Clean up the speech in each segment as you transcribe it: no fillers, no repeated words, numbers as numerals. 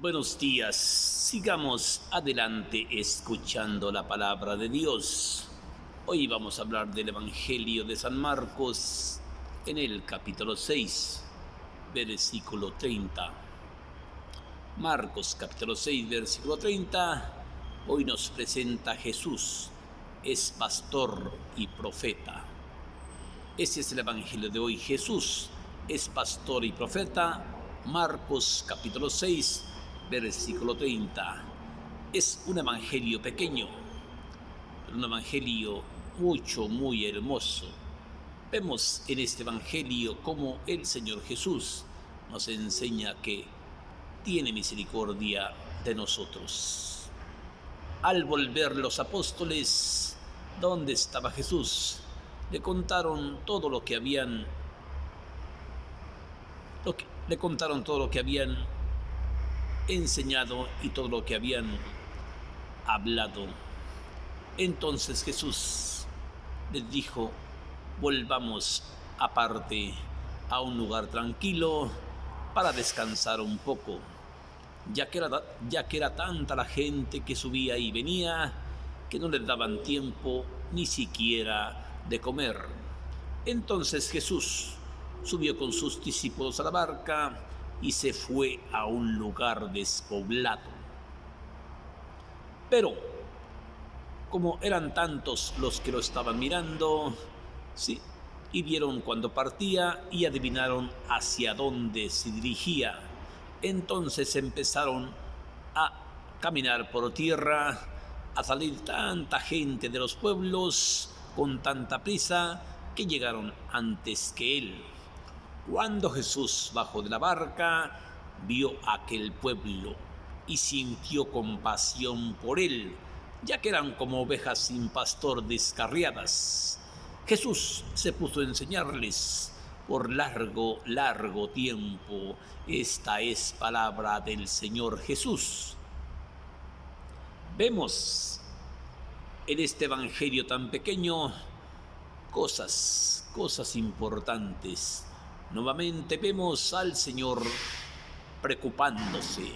Buenos días, sigamos adelante escuchando la palabra de Dios. Hoy vamos a hablar del Evangelio de San Marcos en el capítulo 6, versículo 30. Marcos capítulo 6, versículo 30, hoy nos presenta a Jesús, es pastor y profeta. Ese es el Evangelio de hoy. Jesús es pastor y profeta. Marcos capítulo 6, versículo 30. Es un evangelio pequeño, pero un evangelio muy hermoso. Vemos en este evangelio cómo el Señor Jesús nos enseña que tiene misericordia de nosotros. Al volver los apóstoles, ¿dónde estaba Jesús? Le contaron todo lo que habían enseñado y todo lo que habían hablado. Entonces Jesús les dijo: volvamos aparte a un lugar tranquilo para descansar un poco, ya que era tanta la gente que subía y venía que no les daban tiempo ni siquiera de comer. Entonces Jesús subió con sus discípulos a la barca y se fue a un lugar despoblado. Pero, como eran tantos los que lo estaban mirando, sí, y vieron cuando partía y adivinaron hacia dónde se dirigía, entonces empezaron a caminar por tierra, a salir tanta gente de los pueblos con tanta prisa que llegaron antes que él. Cuando Jesús bajó de la barca, vio aquel pueblo y sintió compasión por él, ya que eran como ovejas sin pastor descarriadas. Jesús se puso a enseñarles por largo tiempo. Esta es palabra del Señor Jesús. Vemos en este evangelio tan pequeño cosas importantes. Nuevamente vemos al Señor preocupándose,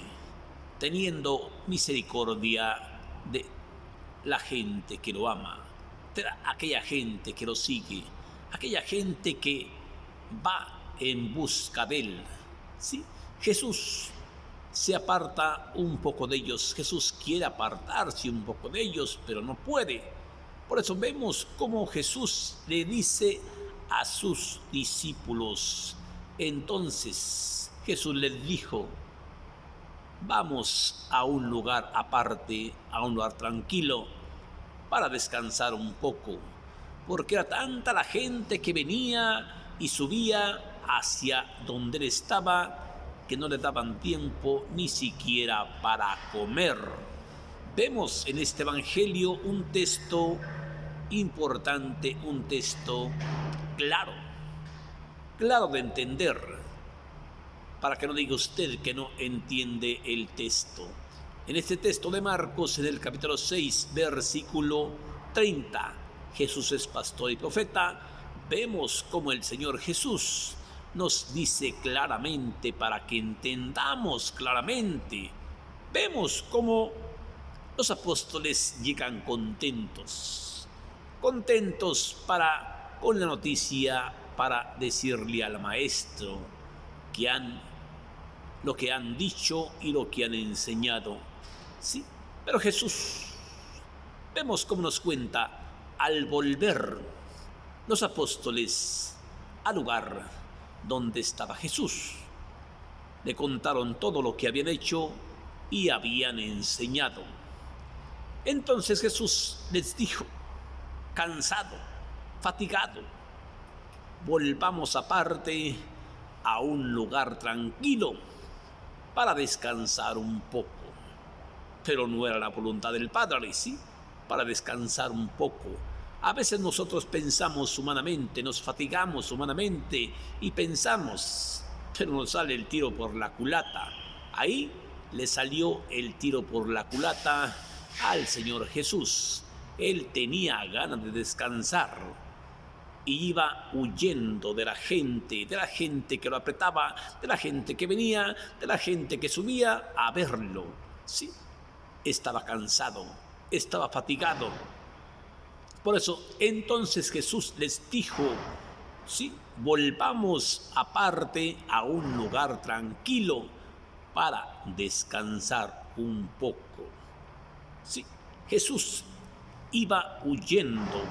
teniendo misericordia de la gente que lo ama, de aquella gente que lo sigue, aquella gente que va en busca de él. ¿Sí? Jesús se aparta un poco de ellos. Jesús quiere apartarse un poco de ellos, pero no puede. Por eso vemos cómo Jesús le dice a sus discípulos. Entonces Jesús les dijo: vamos a un lugar aparte, a un lugar tranquilo, para descansar un poco, porque era tanta la gente que venía y subía hacia donde él estaba que no le daban tiempo ni siquiera para comer. Vemos en este evangelio un texto importante, un texto claro de entender, para que no diga usted que no entiende el texto. En este texto de Marcos, en el capítulo 6, versículo 30, Jesús es pastor y profeta. Vemos cómo el Señor Jesús nos dice claramente, para que entendamos claramente. Vemos cómo los apóstoles llegan contentos con la noticia, para decirle al maestro lo que han dicho y lo que han enseñado. Sí, pero Jesús, vemos cómo nos cuenta, al volver los apóstoles al lugar donde estaba Jesús, le contaron todo lo que habían hecho y habían enseñado. Entonces Jesús les dijo, cansado, fatigado: volvamos aparte a un lugar tranquilo para descansar un poco. Pero no era la voluntad del Padre, ¿sí? Para descansar un poco. A veces nosotros pensamos humanamente, nos fatigamos humanamente y pensamos, pero nos sale el tiro por la culata. Ahí le salió el tiro por la culata al Señor Jesús. Él tenía ganas de descansar. y iba huyendo de la gente que lo apretaba, de la gente que venía, de la gente que subía a verlo. Sí, estaba cansado, estaba fatigado. Por eso entonces Jesús les dijo, sí, volvamos aparte a un lugar tranquilo para descansar un poco. Sí, Jesús iba huyendo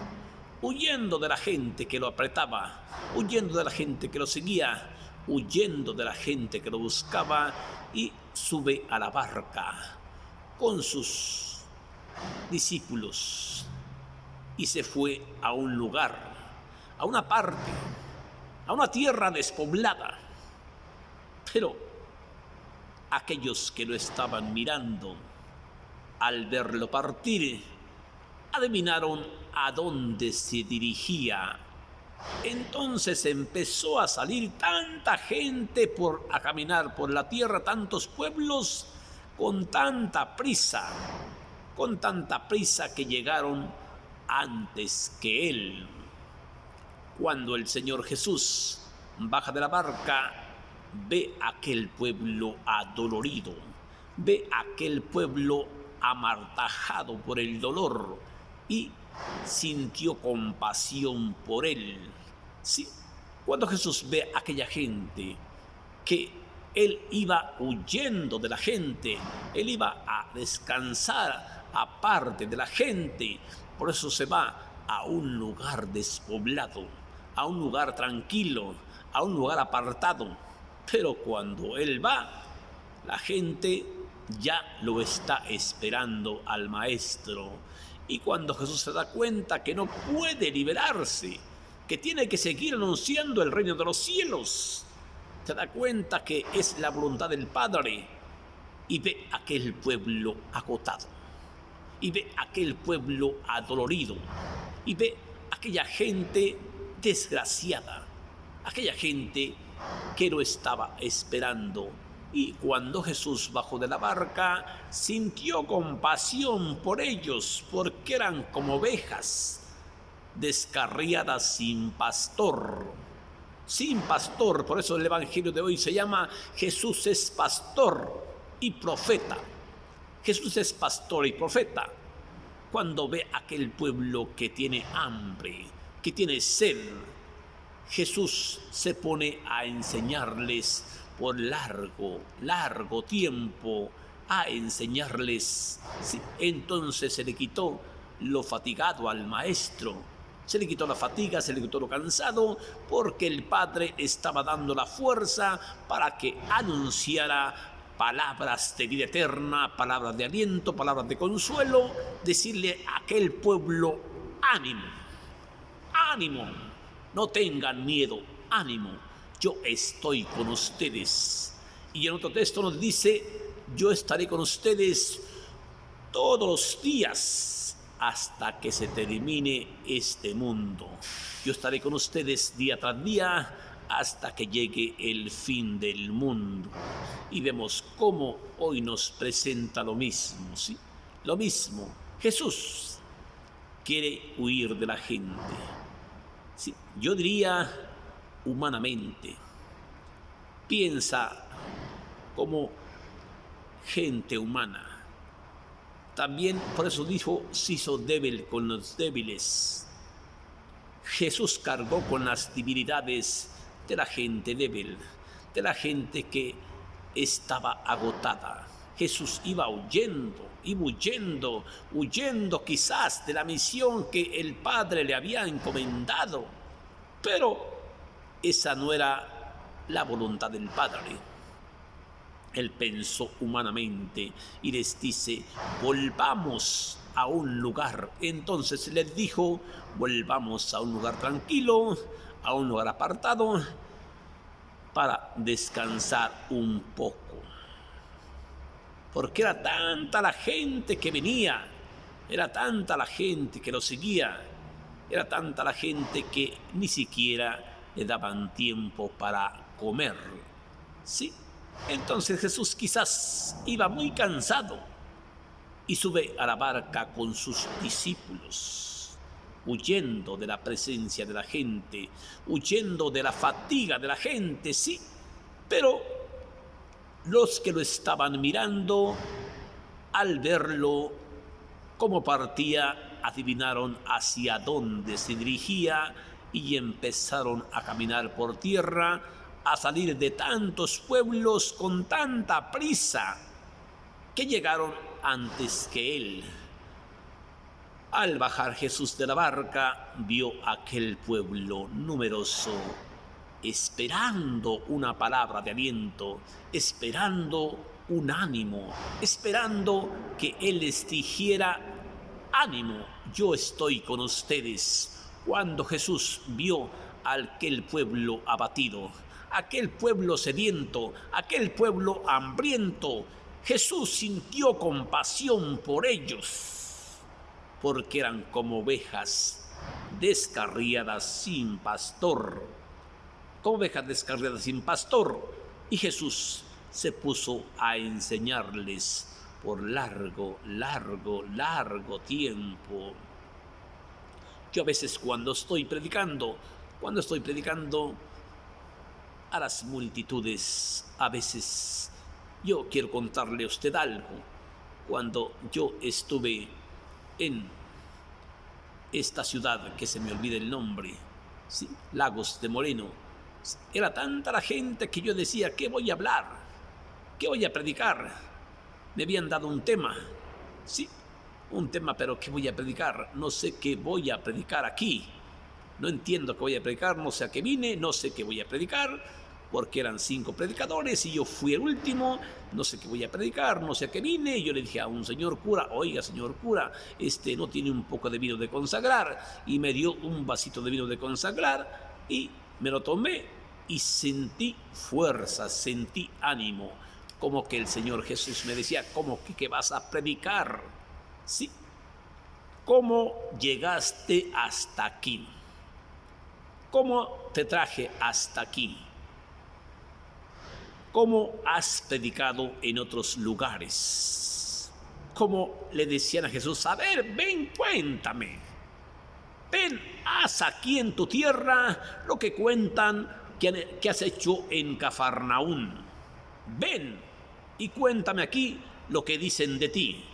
de la gente que lo apretaba, huyendo de la gente que lo seguía, huyendo de la gente que lo buscaba, y sube a la barca con sus discípulos y se fue a un lugar, a una parte, a una tierra despoblada. Pero aquellos que lo estaban mirando, al verlo partir, adivinaron a dónde se dirigía. Entonces empezó a salir tanta gente a caminar por la tierra, tantos pueblos, con tanta prisa que llegaron antes que él. Cuando el Señor Jesús baja de la barca, ve aquel pueblo adolorido, ve aquel pueblo amartajado por el dolor y sintió compasión por él. Sí, cuando Jesús ve a aquella gente que él iba huyendo de la gente, él iba a descansar aparte de la gente, por eso se va a un lugar despoblado, a un lugar tranquilo, a un lugar apartado. Pero cuando él va, la gente ya lo está esperando al maestro. Y cuando Jesús se da cuenta que no puede liberarse, que tiene que seguir anunciando el reino de los cielos, se da cuenta que es la voluntad del Padre, y ve aquel pueblo agotado, y ve aquel pueblo adolorido, y ve aquella gente desgraciada, aquella gente que lo estaba esperando. Y cuando Jesús bajó de la barca, sintió compasión por ellos, porque eran como ovejas descarriadas sin pastor. Sin pastor, por eso el evangelio de hoy se llama Jesús es pastor y profeta. Jesús es pastor y profeta. Cuando ve aquel pueblo que tiene hambre, que tiene sed, Jesús se pone a enseñarles por largo tiempo, a enseñarles. Sí, entonces se le quitó lo fatigado al maestro, se le quitó la fatiga, se le quitó lo cansado, porque el Padre estaba dando la fuerza para que anunciara palabras de vida eterna, palabras de aliento, palabras de consuelo, decirle a aquel pueblo, ánimo, ánimo, no tengan miedo, ánimo, yo estoy con ustedes. Y en otro texto nos dice, yo estaré con ustedes todos los días hasta que se termine este mundo. Yo estaré con ustedes día tras día hasta que llegue el fin del mundo. Y vemos cómo hoy nos presenta lo mismo, ¿sí? Lo mismo. Jesús quiere huir de la gente. Sí, yo diría humanamente. Piensa como gente humana. También por eso dijo, se hizo débil con los débiles. Jesús cargó con las debilidades de la gente débil, de la gente que estaba agotada. Jesús iba huyendo quizás de la misión que el Padre le había encomendado, pero esa no era la voluntad del Padre. Él pensó humanamente y les dice, volvamos a un lugar. Entonces les dijo, volvamos a un lugar tranquilo, a un lugar apartado, para descansar un poco. Porque era tanta la gente que venía, era tanta la gente que lo seguía, era tanta la gente que ni siquiera le daban tiempo para comer. Sí. Entonces Jesús quizás iba muy cansado y sube a la barca con sus discípulos. huyendo de la presencia de la gente, huyendo de la fatiga de la gente, sí, pero los que lo estaban mirando, al verlo cómo partía, adivinaron hacia dónde se dirigía y empezaron a caminar por tierra, a salir de tantos pueblos con tanta prisa que llegaron antes que él. Al bajar Jesús de la barca, vio aquel pueblo numeroso, esperando una palabra de aliento, esperando un ánimo, esperando que Él les dijera: ánimo, yo estoy con ustedes. Cuando Jesús vio a aquel pueblo abatido, aquel pueblo sediento, aquel pueblo hambriento, Jesús sintió compasión por ellos, porque eran como ovejas descarriadas sin pastor, como ovejas descarriadas sin pastor. Y Jesús se puso a enseñarles por largo tiempo. Yo a veces cuando estoy predicando a las multitudes, a veces yo quiero contarle a usted algo. Cuando yo estuve en esta ciudad, que se me olvida el nombre, ¿sí? Lagos de Moreno, era tanta la gente que yo decía: ¿qué voy a hablar? ¿Qué voy a predicar? Me habían dado un tema, sí, un tema, pero ¿qué voy a predicar? No sé qué voy a predicar aquí. No entiendo qué voy a predicar, no sé a qué vine, no sé qué voy a predicar, porque eran 5 predicadores y yo fui el último. No sé qué voy a predicar, no sé a qué vine. Y yo le dije a un señor cura: oiga, señor cura, ¿no tiene un poco de vino de consagrar? Y me dio un vasito de vino de consagrar y me lo tomé y sentí fuerza, sentí ánimo, como que el Señor Jesús me decía: ¿cómo que vas a predicar? ¿Sí? ¿Cómo llegaste hasta aquí? ¿Cómo te traje hasta aquí? ¿Cómo has predicado en otros lugares? ¿Cómo le decían a Jesús: a ver, ven, cuéntame. Ven, haz aquí en tu tierra lo que cuentan que has hecho en Cafarnaún. Ven y cuéntame aquí lo que dicen de ti.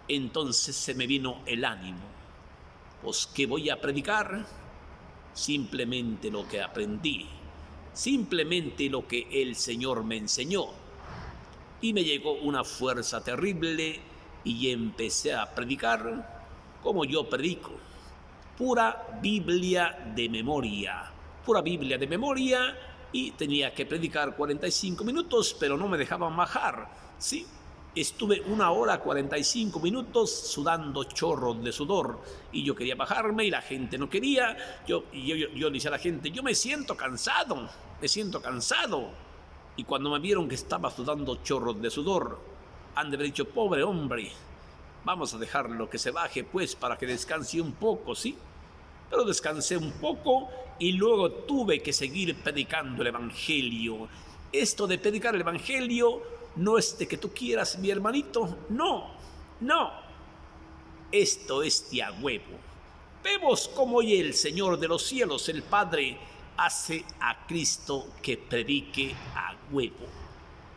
Entonces se me vino el ánimo. Pues, ¿qué voy a predicar? Simplemente lo que aprendí, simplemente lo que el Señor me enseñó. Y me llegó una fuerza terrible y empecé a predicar como yo predico. Pura Biblia de memoria, y tenía que predicar 45 minutos, pero no me dejaban bajar, ¿sí? Estuve 1 hora 45 minutos sudando chorros de sudor y yo quería bajarme y la gente no quería. Yo le dije a la gente: yo me siento cansado. Y cuando me vieron que estaba sudando chorros de sudor, han de haber dicho: pobre hombre, vamos a dejarlo que se baje pues para que descanse un poco, ¿sí? Pero descansé un poco y luego tuve que seguir predicando el Evangelio. Esto de predicar el Evangelio no es de que tú quieras, mi hermanito, no. Esto es de a huevo. Vemos cómo hoy el Señor de los cielos, el Padre, hace a Cristo que predique a huevo.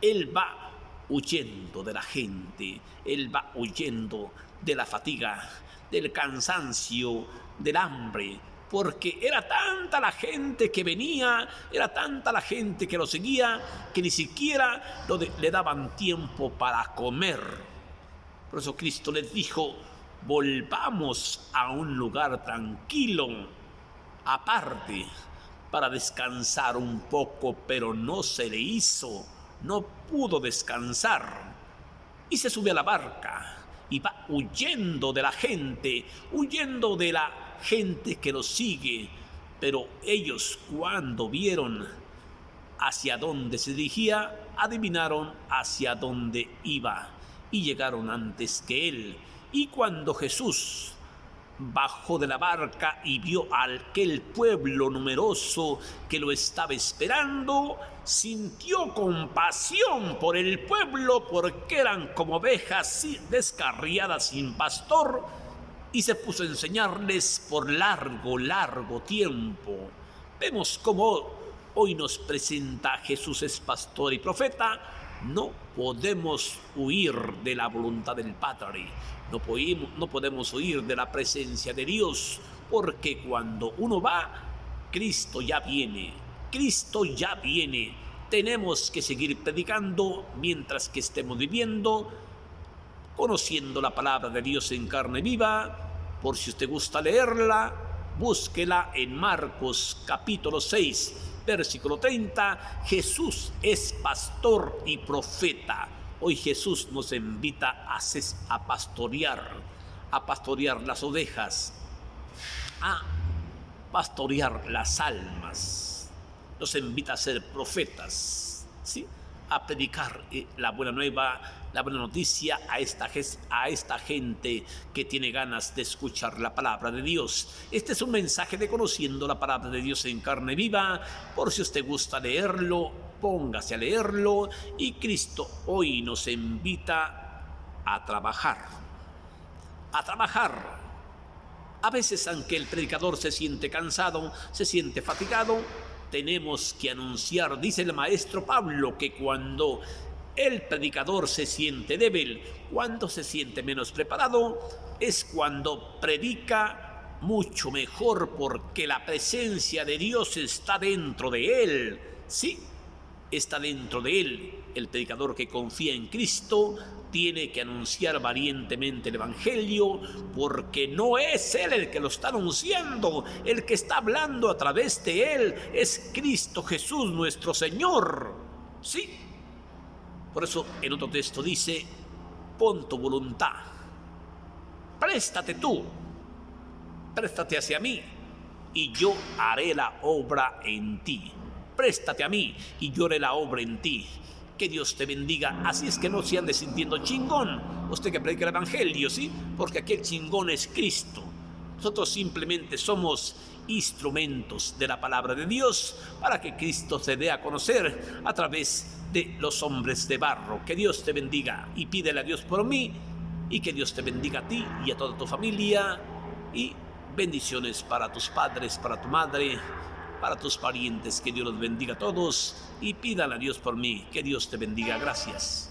Él va huyendo de la gente, Él va huyendo de la fatiga, del cansancio, del hambre, porque era tanta la gente que venía, era tanta la gente que lo seguía, que ni siquiera le daban tiempo para comer. Por eso Cristo les dijo: volvamos a un lugar tranquilo, aparte, para descansar un poco, pero no se le hizo, no pudo descansar. Y se sube a la barca y va huyendo de la gente, huyendo de la gente que lo sigue. Pero ellos, cuando vieron hacia dónde se dirigía, adivinaron hacia dónde iba y llegaron antes que él. Y cuando Jesús bajó de la barca y vio a aquel pueblo numeroso que lo estaba esperando, sintió compasión por el pueblo, porque eran como ovejas descarriadas sin pastor, y se puso a enseñarles por largo tiempo. Vemos cómo hoy nos presenta Jesús es pastor y profeta. No podemos huir de la voluntad del Padre, no podemos huir de la presencia de Dios, porque cuando uno va, Cristo ya viene, Cristo ya viene. Tenemos que seguir predicando mientras que estemos viviendo, conociendo la palabra de Dios en carne viva. Por si usted gusta leerla, búsquela en Marcos capítulo 6, versículo 30. Jesús es pastor y profeta. Hoy Jesús nos invita a pastorear las ovejas, a pastorear las almas. Nos invita a ser profetas, ¿sí? A predicar la buena nueva, la buena noticia a esta gente que tiene ganas de escuchar la palabra de Dios. Este es un mensaje de conociendo la palabra de Dios en carne viva. Por si usted gusta leerlo, póngase a leerlo. Y Cristo hoy nos invita a trabajar. A trabajar. A veces, aunque el predicador se siente cansado, se siente fatigado, tenemos que anunciar, dice el maestro Pablo, que cuando el predicador se siente débil, cuando se siente menos preparado, es cuando predica mucho mejor, porque la presencia de Dios está dentro de él. Sí, está dentro de él. El predicador que confía en Cristo tiene que anunciar valientemente el Evangelio, porque no es él el que lo está anunciando, el que está hablando a través de él es Cristo Jesús nuestro Señor. Sí, por eso en otro texto dice: pon tu voluntad, préstate tú, préstate hacia mí y yo haré la obra en ti. Préstate a mí y yo haré la obra en ti. Que Dios te bendiga. Así es que no se ande sintiendo chingón usted que predica el Evangelio, ¿sí? Porque aquí el chingón es Cristo. Nosotros simplemente somos instrumentos de la palabra de Dios para que Cristo se dé a conocer a través de los hombres de barro. Que Dios te bendiga y pídele a Dios por mí, y que Dios te bendiga a ti y a toda tu familia, y bendiciones para tus padres, para tu madre, para tus parientes. Que Dios los bendiga a todos y pídale a Dios por mí. Que Dios te bendiga. Gracias.